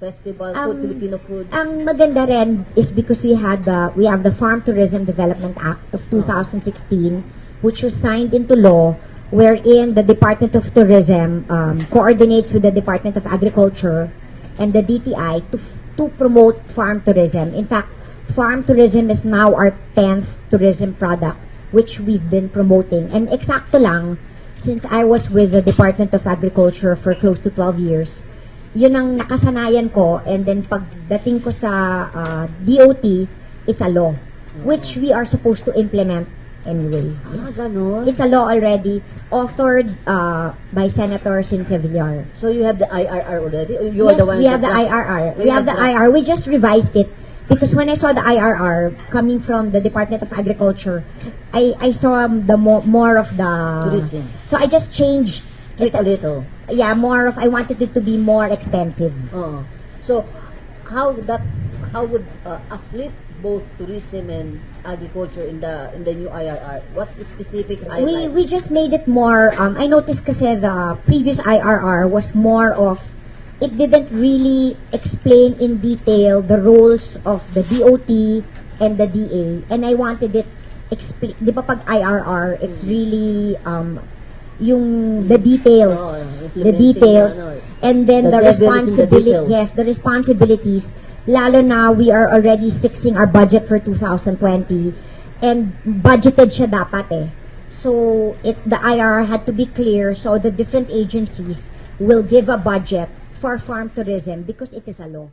festival, food, Filipino food. Ang maganda rin is because we have the Farm Tourism Development Act of 2016, which was signed into law, wherein the Department of Tourism coordinates with the Department of Agriculture and the DTI to promote farm tourism. In fact, farm tourism is now our 10th tourism product, which we've been promoting. And eksakto lang, since I was with the Department of Agriculture for close to 12 years, yun ang nakasanayan ko. And then pagdating ko sa DOT, it's a law, which we are supposed to implement anyway. Yes. Ganon? It's a law already, authored by Senator Cynthia Villar. So you have the IRR already? Or you are Yes, the one we have the IRR. We have the IRR. We just revised it because when I saw the IRR coming from the Department of Agriculture, I saw the more of the tourism. So I just changed Tweak a little. Yeah, more of I wanted it to be more expensive. So how would afflict both tourism and agriculture in the new IRR? What specific highlight? We just made it more. I noticed kasi the previous IRR was more of, it didn't really explain in detail the roles of the DOT and the DA, and I wanted it explain. Di ba pag IRR, it's really yung the details, and then the responsibility. Yes, the responsibilities. Lalo na we are already fixing our budget for 2020, and budgeted siya dapat eh. So the IRR had to be clear, so the different agencies will give a budget for farm tourism because it is a law.